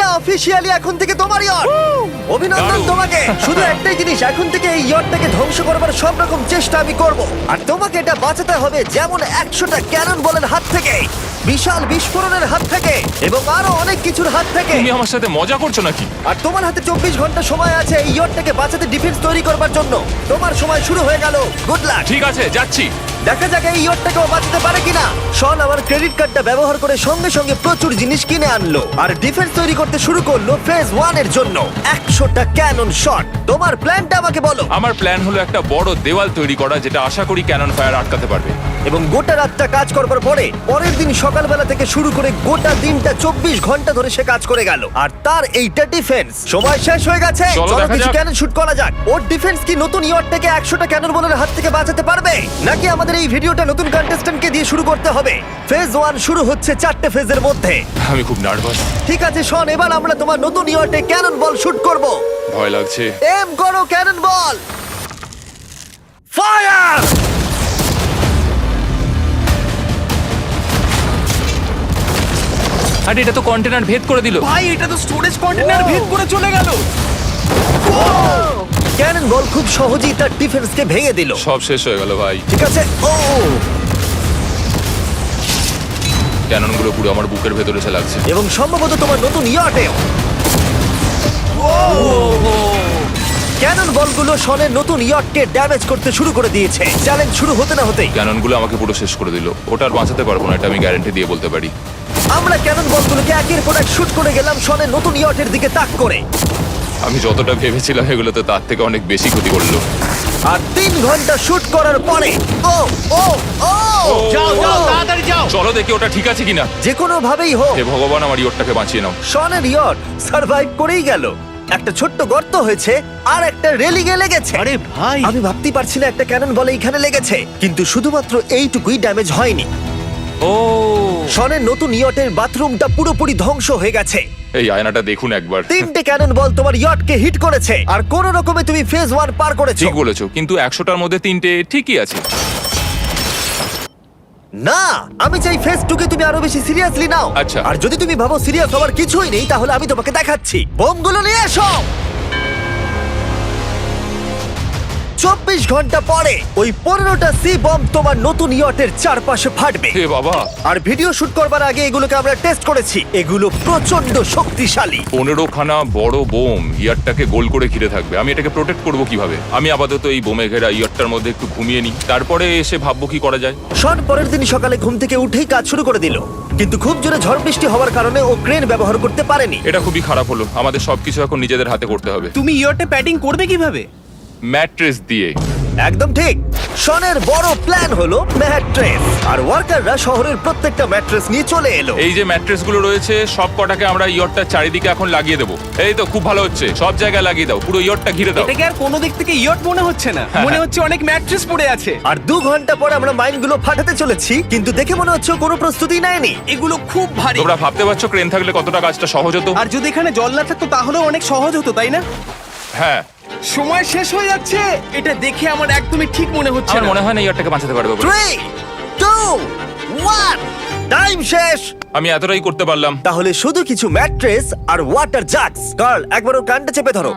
এটা অফিসিয়ালি এখন থেকে তোমার ইয়ট। অভিনন্দন দারুণ। তোমাকে। শুধু একটাই জিনিস, এখন থেকে এই ইয়টটাকে ধ্বংস করবার সব রকম চেষ্টা আমি করব, আর তোমাকে এটা বাঁচাতে হবে যেমন 100টা ক্যানন বলের হাত থেকে, বিশাল বিস্ফোরণের হাত থেকে, এবং আরো অনেক কিছুর হাত থেকে। তুমি আমার সাথে মজা করছো নাকি? আর তোমার হাতে 24 ঘন্টা সময় আছে এই ইয়টটাকে বাঁচাতে, ডিফেন্স তৈরি করবার জন্য। তোমার সময় শুরু হয়ে গেল। Good luck. ঠিক আছে, যাচ্ছি। দেখা যাক এই ইয়টটাকেও বাঁচাতে পারে কিনা। শন আমার ক্রেডিট কার্ডটা ব্যবহার করে সঙ্গে সঙ্গে প্রচুর জিনিস কিনে আনলো আর ডিফেন্স তৈরি করতে শুরু করলো ফেজ 1 এর জন্য 100টা ক্যানন শট। তোমার প্ল্যানটা আমাকে বলো। আমার প্ল্যান হলো একটা বড় দেওয়াল তৈরি করা, যেটা আশা করি ক্যানন ফায়ার আটকাতে পারবে। এবং গোটা রাতটা কাজ করবার পরে পরের দিন সকালবেলা থেকে শুরু করে গোটা দিনটা 24 ঘন্টা ধরে সে কাজ করে গেল, আর তার এইটা ডিফেন্স। সময় শেষ হয়ে গেছে, চলো চলো দেখা কিছু যাক। ক্যানন শুট করা যাক। ওর ডিফেন্স কি নতুন ইয়টটাকে 100টা ক্যানন বলের হাত থেকে বাঁচাতে পারবে, নাকি আমাদের এই ভিডিওটা নতুন কন্টেস্ট্যান্টকে দিয়ে শুরু করতে হবে? ফেজ 1 শুরু হচ্ছে 4টে ফেজের মধ্যে। আমি খুব নার্ভাস। ঠিক আছে শন, এবার আমরা তোমার নতুন ইয়টে ক্যানন বল শুট করব। ভয় লাগছে। এম করো ক্যানন বল, ফায়ার! আরে এটা তো কন্টেনার ভেদ করে দিল। ভাই এটা তো স্টোরেজ কন্টেনার ভেদ করে চলে গেল। ক্যানন বল খুব সহজেই তার ডিফেন্সকে ভেঙে দিল। সব শেষ হয়ে গেল ভাই। ঠিক আছে, ও ক্যাননগুলো পুরো আমার বুকের ভেতরে এসে লাগছে। এবং সম্ভবত তোমার নতুন ইয়টেও। ক্যানন বলগুলো শনের নতুন ইয়টকে ড্যামেজ করতে শুরু করে দিয়েছে। চ্যালেঞ্জ শুরু হতে না হতেই ক্যাননগুলো আমাকে পুরো শেষ করে দিল। ওটা আর বাঁচাতে পারবো না, এটা আমি গ্যারান্টি দিয়ে বলতে পারি। আমরা ক্যানন বলগুলোকে একের পর এক শুট করে গেলাম শনের নতুন ইয়টের দিকে তাক করে। আমি যতটা ভেবেছিলাম এগুলো তো তার থেকে অনেক বেশি ক্ষতি করলো। আর 3 ঘন্টা শুট করার পরে ও ও ও যাও যাও তাড়াতাড়ি যাও। চলো দেখি ওটা ঠিক আছে কিনা। যে কোনো ভাবেই হোক হে ভগবান, আমার ইয়টটাকে বাঁচিয়ে নাও। শনের ইয়ট সার্ভাইভ করেই গেল। একটা ছোট্ট গর্ত হয়েছে আর একটা রেলিংয়ে লেগেছে। আরে ভাই আমি ভাবতেই পারছি না একটা ক্যানন বলে এইখানে লেগেছে, কিন্তু শুধুমাত্র এইটুকুই ড্যামেজ হয়নি। ও শনের নতুন ইয়টের বাথরুমটা পুরোপুরি ধ্বংস হয়ে গেছে। এই আয়নাটা দেখুন একবার। 3টে ক্যানন বল তোমার ইয়টকে হিট করেছে, আর কোন রকমে তুমি ফেজ 1 পার করেছো। ঠিক বলেছো, কিন্তু 100টার মধ্যে 3টে ঠিকই আছে। না, আমি চাই ফেজ 2 কে তুমি আরো বেশি সিরিয়াসলি নাও। আচ্ছা। আর যদি তুমি ভাবো সিরিয়াস হওয়ার কিছুই নেই, তাহলে আমি তোমাকে দেখাচ্ছি। বোমগুলো নিয়ে এসো। 24 ঘন্টা পরে ওই 15টা সি বম তোমার নতুন ইয়টের চারপাশে ফাটবে। হে বাবা, আর ভিডিও শুট করবার আগে এগুলোকে আমরা টেস্ট করেছি, এগুলো প্রচন্ড শক্তিশালী। 15খানা বড় বোম ইয়ারটাকে গোল করে ঘিরে থাকবে। আমি এটাকে প্রোটেক্ট করব কিভাবে? আমি আপাতত এই বোমে ঘেরা ইয়ারটার মধ্যে একটু ঘুমিয়ে নিই, তারপরে এসে ভাববো কি করা যায়। শন পরের দিন সকালে ঘুম থেকে উঠেই কাজ শুরু করে দিল, কিন্তু খুব জোরে ঝড় বৃষ্টি হওয়ার কারণে ও ক্রেন ব্যবহার করতে পারেনি। এটা খুবই খারাপ হলো। আমাদের সবকিছু এখন নিজেদের হাতে করতে হবে। তুমি ইয়টে প্যাডিং করবে কিভাবে? ম্যাট্রেস দিয়ে। একদম ঠিক। শনের বড় প্ল্যান হলো ম্যাট্রেস, আর ওয়ার্কাররা শহরের প্রত্যেকটা ম্যাট্রেস নিয়ে চলে এলো। এই যে ম্যাট্রেসগুলো রয়েছে সব কটাকে আমরা ইয়রটার চারিদিকে এখন লাগিয়ে দেবো। এই তো খুব ভালো হচ্ছে, সব জায়গায় লাগিয়ে দাও, পুরো ইয়রটা ঘিরে দাও। এটাকে আর কোনো দিক থেকে ইয়ট মনে হচ্ছে না, মনে হচ্ছে অনেক ম্যাট্রেস পড়ে আছে। আর 2 ঘন্টা পরে আমরা মাইনগুলো ফাটাতে চলেছি, কিন্তু দেখে মনে হচ্ছে ও কোনো প্রস্তুতি নেয়নি। এগুলো খুব ভারী। তোমরা ভাবতে পারছো ক্রেন থাকলে কতটা কাজটা সহজ হতো? আর যদি এখানে জল না থাকতো তাহলেও অনেক সহজ হতো, তাই না? হ্যাঁ, সময় শেষ হয়ে যাচ্ছে। এটা দেখে আমার একদমই ঠিক মনে হচ্ছে আমার না। মনে হয় না ইয়রটাকে বাঁচাতে পারবে বলে। 3 2 1 টাইম শেষ। আমি এতটাই করতে পারলাম। তাহলে শুধু কিছু ম্যাট্রেস আর ওয়াটার জাগস। কার্ল, একবার ওর কানটা চেপে ধরো।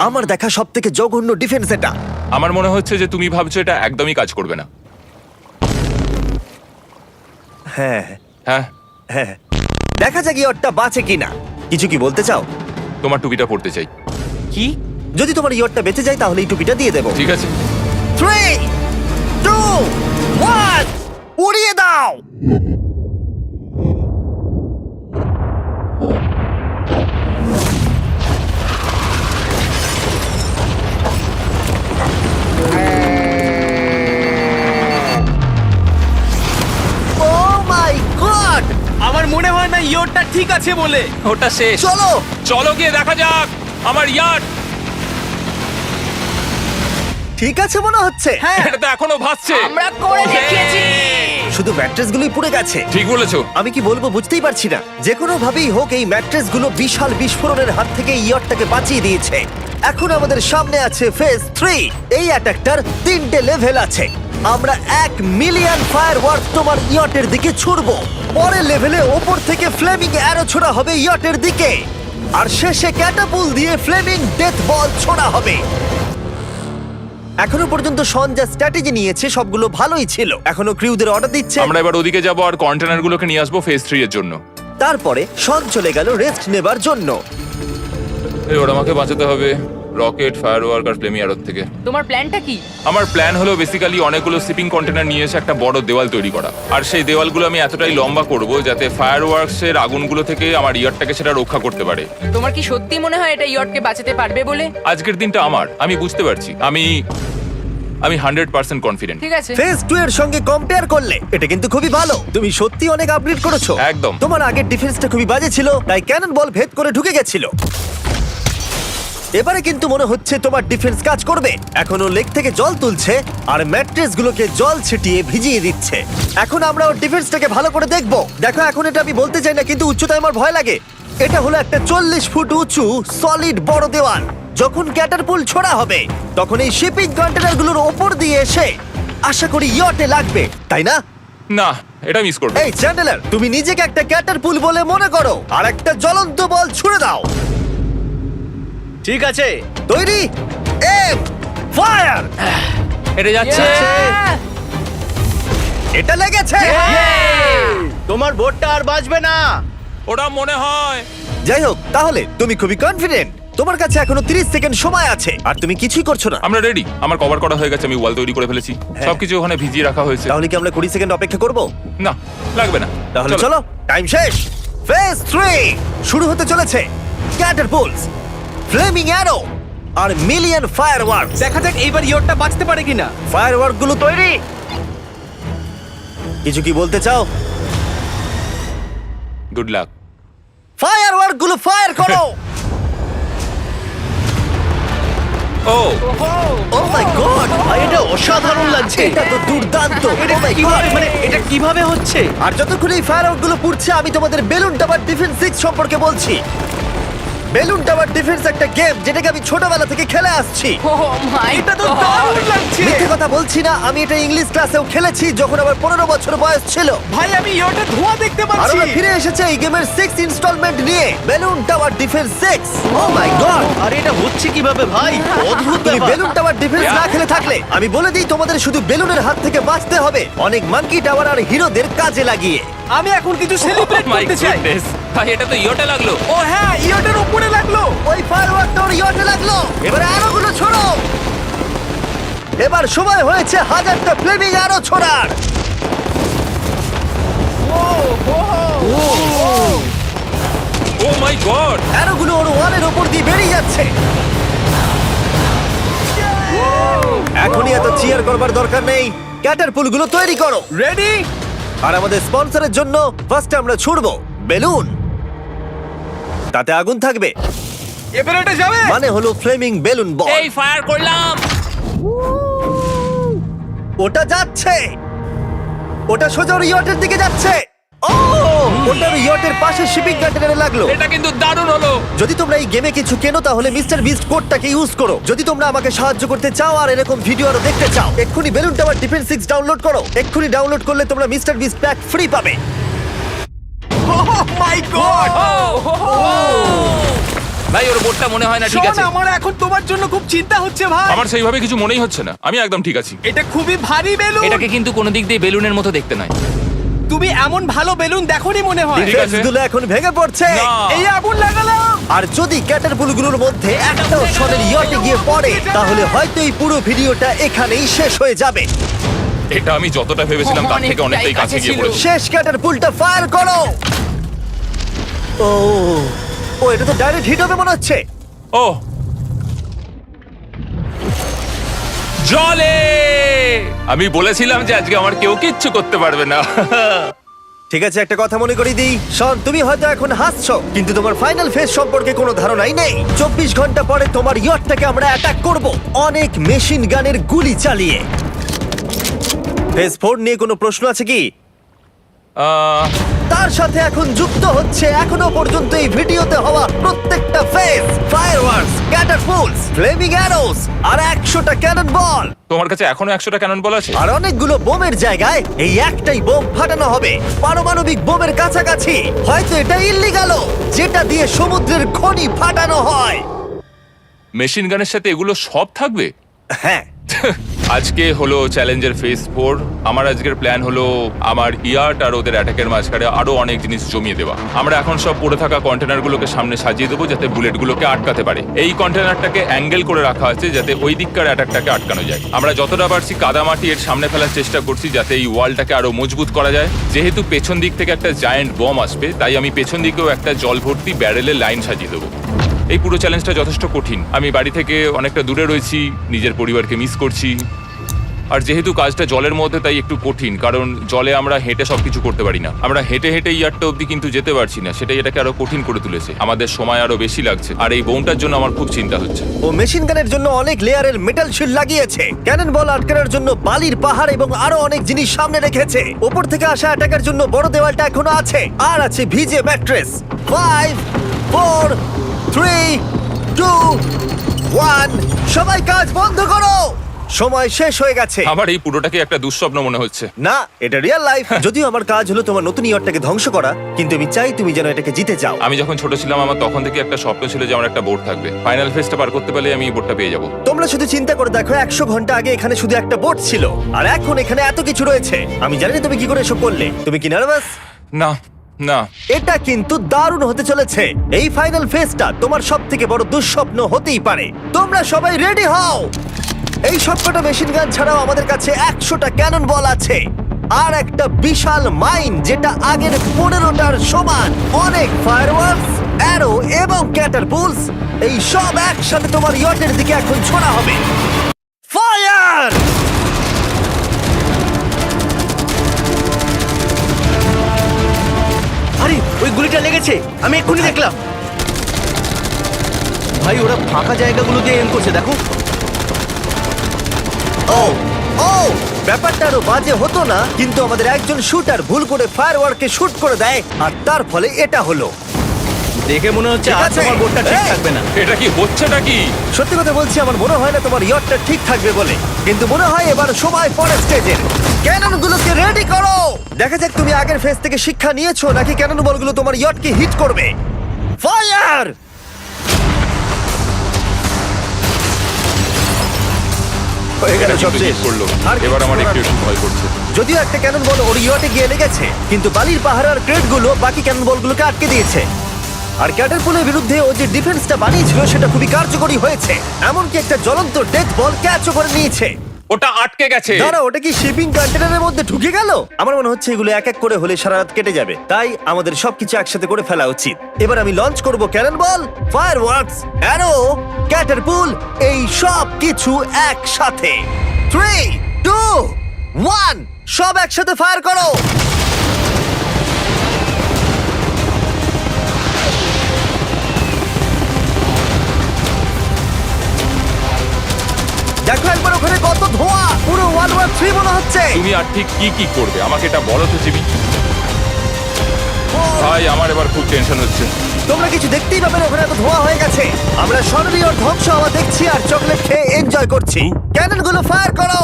আমার দেখা সবথেকে জঘন্য ডিফেন্স এটা। আমার মনে হচ্ছে যে তুমি ভাবছো এটা একদমই কাজ করবে না। হ্যাঁ হ্যাঁ, হ্যাঁ, দেখা যাক ইয়টটা বাঁচে কিনা। কিছু কি বলতে চাও? তোমার টুপিটা পড়তে চাই। কি? যদি তোমার ইয়টটা বেঁচে যায় তাহলে এই টুপিটা দিয়ে দেবো। ঠিক আছে। 3 2 1 উড়িয়ে দাও। Oh my God! আমার মনে হয় না ইয়টটা ঠিক আছে বলে। ওটা শেষ। চলো চলো গিয়ে দেখা যাক আমার ইয়ার্ড। ঠিক আছে মনে হচ্ছে। হ্যাঁ, এটা তো এখনো ভাসছে। আমরা করে দেখিয়েছি। শুধু ম্যাট্রেসগুলোই পুড়ে গেছে। ঠিক বলেছো। আমি কি বলবো বুঝতেই পারছি না। যে কোনো ভাবেই হোক এই ম্যাট্রেসগুলো বিশাল বিস্ফোরণের হাত থেকে ইয়টটাকে বাঁচিয়ে দিয়েছে। এখন আমাদের সামনে আছে ফেজ 3। এই অ্যাটাকটার 3টে লেভেল আছে। আমরা 1,000,000 ফায়ারওয়ার্কস তোমার ইয়টের দিকে ছুড়বো। পরের লেভেলে ওপর থেকে ফ্লেমিং অ্যারো ছোড়া হবে ইয়টের দিকে, আর শেষে ক্যাটাপুল দিয়ে ফ্লেমিং ডেথ বল ছোড়া হবে। এখনো পর্যন্ত শন যা স্ট্র্যাটেজি নিয়েছে সবগুলো ভালোই ছিল। এখনো ক্রিউদের অর্ডার দিচ্ছে। আমরা এবার ওদিকে যাব আর কন্টেনারগুলোকে নিয়ে আসবো ফেজ 3 এর জন্য। তারপরে শন চলে গেল রেস্ট নেবার জন্য। এবার আমাকে বাঁচাতে হবে রকেট, ফায়ারওয়ার্ক আর ফ্লেমি অ্যারোর থেকে। তোমার প্ল্যানটা কি? আমার প্ল্যান হলো বেসিক্যালি অনেকগুলো শিপিং কন্টেনার নিয়ে এসে একটা বড় দেওয়াল তৈরি করা, আর সেই দেওয়ালগুলো আমি এতটাই লম্বা করব যাতে ফায়ারওয়ার্কস এর আগুনগুলো থেকে আমার ইয়ারটাকে সেটা রক্ষা করতে পারে। তোমার কি সত্যি মনে হয় এটা ইয়টকে বাঁচাতে পারবে বলে? আজকের দিনটা আমার, আমি বুঝতে পারছি। আমি 100% কনফিডেন্ট। ঠিক আছে। ফেজ 2 এর সঙ্গে কম্পেয়ার করলে এটা কিন্তু খুবই ভালো। তুমি সত্যি অনেক আপগ্রেড করেছো। একদম। তোমার আগের ডিফেন্সটা খুবই বাজে ছিল, তাই ক্যানন বল ভেদ করে ঢুকে গেছিল। এবারে কিন্তু মনে হচ্ছে তোমার ডিফেন্স কাজ করবে। এখনো লেক থেকে জল তুলছে আর ম্যাট্রেস গুলোকে জল ছিটিয়ে ভিজিয়ে দিচ্ছে। এখন আমরা ওর ডিফেন্সটাকে ভালো করে দেখবো। দেখো, এখন এটা আমি বলতে চাই না, কিন্তু উচ্চতায় আমার ভয় লাগে। এটা হলো একটা 40 ফুট উঁচু সলিড বড় দেওয়াল। যখন ক্যাটারপুল ছোড়া হবে তখন এই শিপিং কন্টেনারগুলোর ওপর দিয়ে এসে আশা করি ইয়টে লাগবে, তাই না? না, এটা মিস করব। এই চ্যান্ডেলার, তুমি নিজেকে একটা ক্যাটারপুল বলে মনে করো আর একটা জ্বলন্ত বল ছুড়ে দাও। ঠিক আছে। তৈরি, এম, ফায়ার! এটা যাচ্ছে। Yeah! এটা লেগেছে। তোমার বোটটা আর বাজবে না। ওটা মনে হয়। যাই হোক, তাহলে তুমি খুবই কনফিডেন্ট। তোমার কাছে এখনো 30 সেকেন্ড সময় আছে আর তুমি কিছুই করছো না। আমরা রেডি, আমার কভার করা হয়ে গেছে, আমি ওয়াল তৈরি করে ফেলেছি, সবকিছু ওখানে ভিজিয়ে রাখা হয়েছে। তাহলে কি আমরা 20 সেকেন্ড অপেক্ষা করব? না, লাগবে না। তাহলে চলো, টাইম শেষ। ফেজ 3 শুরু হতে চলেছে। ক্যাটারপুলস, ফ্লেমিং অ্যারো আর মিলিয়ন ফায়ারওয়ার্কস। দেখা যাক এইবার ইয়টটা বাঁচতে পারে কিনা। ফায়ারওয়ার্ক গুলো তৈরি। কিছু কি বলতে চাও? Good luck. ফায়ারওয়ার্ক গুলো ফায়ার করো। ও ও মাই গড, এটা অসাধারণ লাগছে। এটা তো দুর্দান্ত। এটা Oh my কিভাবে, God! মানে এটা কিভাবে হচ্ছে? আর যতক্ষণ এই ফায়ারওয়ার্ক গুলো পুড়ছে আমি তোমাদের বেলুন টাওয়ার ডিফেন্স 6 সম্পর্কে বলছি। বেলুন টাওয়ার ডিফেন্স একটা গেম যেটাকে আমি ছোটবেলা থেকে খেলে আসছি। Oh my এটা তো God! দারুণ লাগছে। মিথ্যে কথা বলছি না, আমি এটা ইংলিশ ক্লাসেও খেলেছি যখন আমার 15 বছর বয়স ছিল। ভাই, আমি ইয়টে ধোঁয়া দেখতে আর পাচ্ছি। ওরা ফিরে এসেছে এই গেমের 6 ইনস্টলমেন্ট নিয়ে, বেলুন টাওয়ার ডিফেন্স 6। ও মাই গড, আর এটা হচ্ছে কিভাবে ভাই? অদ্ভুত তুমি ব্যাপার। বেলুন টাওয়ার ডিফেন্স না খেলে থাকলে আমি বলে দিই তোমাদের শুধু বেলুনের হাত থেকে বাঁচতে হবে অনেক মাঙ্কি টাওয়ার আর হিরোদের কাজে লাগিয়ে। আমি এখন কিছু সেলিব্রেট মাই করতে চাই। গুডনেস, ভাই এটা তো ইয়োটা লাগলো। ও হ্যাঁ, ইয়টের উপরে লাগলো। ওই ফায়ারওয়ার্কটা ওর ইয়টে লাগলো। এবারে আরোগুলো ছোড়ো। এবার সময় হয়েছে 1000টা ফ্লেমিং আরো ছোড়ার। ও মাই গড, আরোগুলো ওর ওয়ালের উপর দিয়ে বেরিয়ে যাচ্ছে। এখনই এত চিয়ার করবার দরকার নেই, ক্যাটারপুলগুলো তৈরি করো। রেডি? আর আমাদের স্পন্সরের জন্য ফার্স্টে আমরা ছুড়বো বেলুন, তাতে আগুন থাকবে, এবার এটা যাবে। মানে হলো ফ্লেমিং বেলুন বল। এই ফায়ার করলাম। ওটা যাচ্ছে, ওটা সোজা ওর ইয়টের দিকে যাচ্ছে। ও, ওটা ওর ইয়টের পাশে শিপিং কন্টেনারে লাগলো। এটা কিন্তু দারুণ হলো। যদি তোমরা এই গেমে কিছু কেনো তাহলে মিস্টার বিস্ট কোডটাকে ইউজ করো। যদি তোমরা আমাকে সাহায্য করতে চাও আর এরকম ভিডিও আরো দেখতে চাও, এক্ষুনি বেলুন টাওয়ার ডিফেন্স 6 ডাউনলোড করো। এক্ষুনি ডাউনলোড করলে তোমরা মিস্টার বিস্ট প্যাক ফ্রি পাবে। ও মাই গড। ভাই ওর বোটটা মনে হয় না ঠিক শোন, আছে। আমার এখন তোমার জন্য খুব চিন্তা হচ্ছে ভাই। আমার সেইভাবে কিছু মনেই হচ্ছে না, আমি একদম ঠিক আছি। এটা খুবই ভারী বেলুন। এটাকে কিন্তু কোনো দিক দিয়ে বেলুনের মতো দেখতে নয়। তুমি এমন ভালো বেলুন দেখোনি মনে হয়। ঠিক আছে। ডিফেন্সগুলো এখন ভেঙে পড়ছে। না। এই আগুন লাগালাম। আর যদি ক্যাটারপুলগুলোর মধ্যে একটাও শনের ইয়টে গিয়ে পড়ে তাহলে হয়তো এই পুরো ভিডিওটা এখানেই শেষ হয়ে যাবে। এটা আমি যতটা ভেবেছিলাম তার থেকে অনেকটাই কাছে গিয়ে পড়েছে। শেষ ক্যাটারপুলটা ফায়ার করো। ও, ও এটা তো ডাইরেক্ট হিট হবে মনে হচ্ছে। ও জলে, আমি বলেছিলাম যে আজকে আমার কেউ কিচ্ছু করতে পারবে না। ঠিক আছে, একটা কথা মনে করিয়ে দিই, শন, তুমি হয়তো এখন হাসছো কিন্তু তোমার ফাইনাল ফেজ সম্পর্কে কোনো ধারণাই নেই। 24 ঘন্টা পরে তোমার ইয়টটাকে আমরা অ্যাটাক করব অনেক মেশিন গানের গুলি চালিয়ে। ফেজ 4 নিয়ে কোনো প্রশ্ন আছে কি? তার সাথে এখন যুক্ত হচ্ছে এখনো পর্যন্ত এই ভিডিওতে হওয়া প্রত্যেকটা ফেজ, ফায়ারওয়ার্কস, ক্যাটারপুল ক্যাটাপুলস, ফ্লেমিং অ্যারোস আর 100টা ক্যানন বল। তোমার কাছে এখনো 100টা ক্যানন বল আছে? আর অনেকগুলো বোমের জায়গায় এই একটাই বোম ফাটানো হবে, পারমাণবিক বোমের কাছাকাছি। হয়তো এটা ইল্লিগাল, যেটা দিয়ে সমুদ্রের খনি ফাটানো হয়। মেশিন গানের সাথে এগুলো সব থাকবে? হ্যাঁ, আজকে হলো চ্যালেঞ্জের ফেজ 4। আমার আজকের প্ল্যান হলো আমার ইয়ার্ট আর ওদের অ্যাটাকের মাঝখানে আরো অনেক জিনিস জমিয়ে দেওয়া। আমরা এখন সব পড়ে থাকা কন্টেনারগুলোকে সামনে সাজিয়ে দেবো যাতে বুলেটগুলোকে আটকাতে পারে। এই কন্টেনারটাকে অ্যাঙ্গেল করে রাখা আছে যাতে ওই দিককার অ্যাটাকটাকে আটকানো যায়। আমরা যতটা পারছি কাদামাটি এর সামনে ফেলার চেষ্টা করছি যাতে এই ওয়ালটাকে আরো মজবুত করা যায়। যেহেতু পেছন দিক থেকে একটা জায়ান্ট বম আসবে, তাই আমি পেছন দিকেও একটা জল ভর্তি ব্যারেলের লাইন সাজিয়ে দেবো। এই পুরো চ্যালেঞ্জটা যথেষ্ট কঠিন। আমি বাড়ি থেকে অনেকটা দূরে রয়েছি, নিজের পরিবারকে মিস করছি। আর যেহেতু কাজটা জলের মধ্যে, তাই একটু কঠিন, কারণ জলে আমরা হেঁটে সবকিছু করতে পারি না। আমরা হেঁটে হেঁটে ইয়ারটা অব্দি কিন্তু যেতে পারছি না, সেটাই এটাকে আরো কঠিন করে তুলেছে। আমাদের সময় আরো বেশি লাগছে, আর এই বোমটার জন্য আমার খুব চিন্তা হচ্ছে। ও মেশিন গানের জন্য অনেক লেয়ারের মেটাল শিল্ড লাগিয়েছে, ক্যানন বল আটকানোর জন্য বালির পাহাড় এবং আরো অনেক জিনিস সামনে রেখেছে। ওপর থেকে আসা অ্যাটাকের জন্য বড় দেওয়ালটা এখনো আছে, আর আছে ভিজে ম্যাট্রেস। 5 4 3 2 1, সবাই কাজ বন্ধ করো, সময় শেষ হয়ে গেছে। আমার এই পুরোটাকে একটা দুঃস্বপ্ন মনে হচ্ছে। না, এটা রিয়েল লাইফ। যদিও আমার কাজ হলো তোমার নতুন ইয়ারটাকে ধ্বংস করা, কিন্তু আমি চাই তুমি যেন এটাকে জিতে যাও। আমি যখন ছোট ছিলাম, আমার তখন থেকে একটা স্বপ্ন ছিল যে আমার একটা বোট থাকবে। ফাইনাল ফেজটা পার করতে পারলে আমি এই বোটটা পেয়ে যাবো। তোমরা শুধু চিন্তা করে দেখো, 100 ঘন্টা আগে এখানে শুধু একটা বোট ছিল, আর এখন এখানে এত কিছু রয়েছে। আমি জানি না তুমি কি করে এসব করলে। তুমি কি নার্ভাস? না না, এটা কিন্তু দারুণ হতে চলেছে। এই ফাইনাল ফেজটা তোমার সবথেকে বড় দুঃস্বপ্ন হতেই পারে। তোমরা সবাই রেডি হও। এই সবকটা মেশিন গান ছাড়াও আমাদের কাছে 100টা ক্যানন বল আছে, আর একটা বিশাল মাইন যেটা আগের 15টার সমান। অনেক ফায়ারওয়ার্কস, অ্যারো এবং ক্যাটারপুলস, এই সব একসাথে তোমার ইয়টের দিকে এখন ছোড়া হবে। ফায়ার! আরে ওই গুলিটা লেগেছে, আমি এক্ষুনি দেখলাম। ভাই ওরা ফাঁকা জায়গাগুলো দিয়ে এম করছে, দেখো। ও ও, ব্যাপারটা আরো বাজে হতো না, কিন্তু আমাদের একজন শুটার ভুল করে ফায়ারওয়ার্ককে শুট করে দেয়, আর তার ফলে এটা হলো। দেখে মনে হচ্ছে ঠিক আর আছে। তোমার বোটটা ঠিক এই! থাকবে না। এটা কি হচ্ছেটা কি? সত্যি কথা বলছি, আমার মনে হয় না তোমার ইয়টটা ঠিক থাকবে বলে, কিন্তু মনে হয় এবার সময় পরের স্টেজের। ক্যাননগুলোকে রেডি করো। দেখা যাক তুমি আগের ফেজ থেকে শিক্ষা নিয়েছো নাকি ক্যানন বলগুলো তোমার ইয়টকে হিট করবে। ফায়ার! হয়ে গেল এটা সব কিন্তু শেষ। ঠিক করলো। আর এবার আমার কিছু একটু করার একটু ভয় করছে। যদিও একটা ক্যানন বল ওর ইয়টে গিয়ে লেগেছে, কিন্তু বালির পাহাড় আর ক্রেটগুলো বাকি ক্যানন বলগুলোকে আটকে দিয়েছে। আর ক্যাটারপুলের বিরুদ্ধে ও যে ডিফেন্সটা বানিয়েছিল সেটা খুবই কার্যকরী হয়েছে। এমনকি একটা জ্বলন্ত ডেথ বল ক্যাচও করে নিয়েছে। ওটা আটকে গেছে। দাঁড়া, ওটা কি শিপিং কন্টেনারের মধ্যে ঢুকে গেল? আমার মনে হচ্ছে এগুলো এক এক করে হলে সারা রাত কেটে যাবে, তাই আমাদের সবকিছু একসাথে করে ফেলা উচিত। এবার আমি লঞ্চ করব ক্যানন বল, ফায়ারওয়ার্কস, অ্যারো, ক্যাটারপুল, এই সব কিছু একসাথে। 3 2 1, সব একসাথে ফায়ার করো। দেখো একবার ওখানে কত ধোঁয়া, পুরো ওয়ার্ল্ড ওয়ার 3 মনে হচ্ছে। তুমি আর ঠিক কি কি করবে আমাকে এটা বলো তো জিমি। ভাই আমার এবার খুব টেনশন হচ্ছে। তোমরা কিছু দেখতেই পাবে না, ওখানে এত ধোঁয়া হয়ে গেছে। আমরা সরাসরি ওর ধ্বংস হওয়া দেখছি আর চকলেট খেয়ে এনজয় করছি। ক্যাননগুলো ফায়ার করো।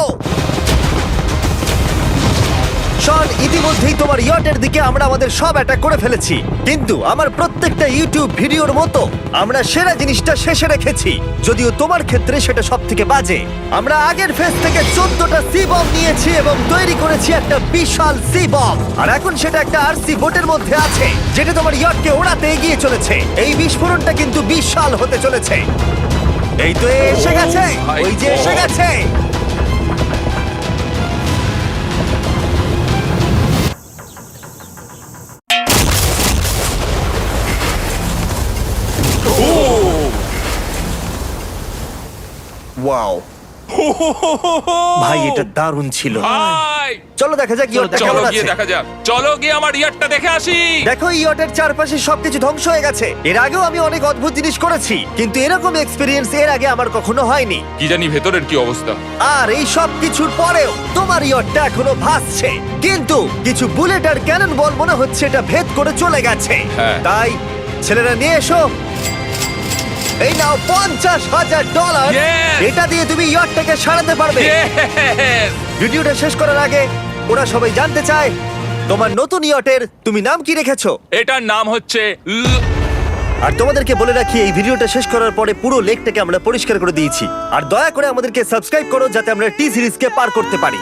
শন, ইতিমধ্যেই তোমার ইয়টের দিকে আমরা আমাদের সব অ্যাটাক করে ফেলেছি, কিন্তু আমার প্রত্যেকটা ইউটিউব ভিডিওর মতো আমরা সেরা জিনিসটা শেষে রেখেছি। যদিও তোমার ক্ষেত্রে সেটা সব থেকে বাজে। আমরা আগের ফেজ থেকে 14টা সি বম নিয়েছি এবং তৈরি করেছি একটা বিশাল সি বম, আর এখন সেটা একটা আরসি বোটের মধ্যে আছে যেটা তোমার ইয়টকে ওড়াতে এগিয়ে চলেছে। এই বিস্ফোরণটা কিন্তু বিশাল হতে চলেছে। এই তো এসে গেছে, ওই যে এসে গেছে। ওয়াও, ভাই এটা দারুণ ছিল। ভাই চলো দেখা যাক ইয়টটা চলো কেমন গিয়ে আছে। দেখা যাক, চলো গিয়ে আমার ইয়ারটা দেখে আসি। দেখো ইয়টের চারপাশে সবকিছু ধ্বংস হয়ে গেছে। এর আগেও আমি অনেক অদ্ভুত জিনিস করেছি, কিন্তু এরকম এক্সপেরিয়েন্স এর আগে আমার কখনো হয়নি। কি জানি ভেতরের কি অবস্থা। আর এই সব কিছুর পরেও তোমার ইয়টটা এখনো ভাসছে, কিন্তু কিছু বুলেট আর ক্যানন বল মনে হচ্ছে এটা ভেদ করে চলে গেছে। হ্যাঁ। তাই ছেলেরা নিয়ে এসো। এই নাও $50,000। Yes! এটা দিয়ে তুমি ইয়টটাকে সারাতে পারবে। Yes! ভিডিওটা শেষ করার আগে ওরা সবাই জানতে চায় তোমার নতুন ইয়টের তুমি নাম কি রেখেছো। এটার নাম হচ্ছে আর তোমাদেরকে বলে রাখি এই ভিডিওটা শেষ করার পরে পুরো লেকটাকে আমরা পরিষ্কার করে দিয়েছি। আর দয়া করে আমাদেরকে সাবস্ক্রাইব করো যাতে আমরা টি সিরিজকে পার করতে পারি।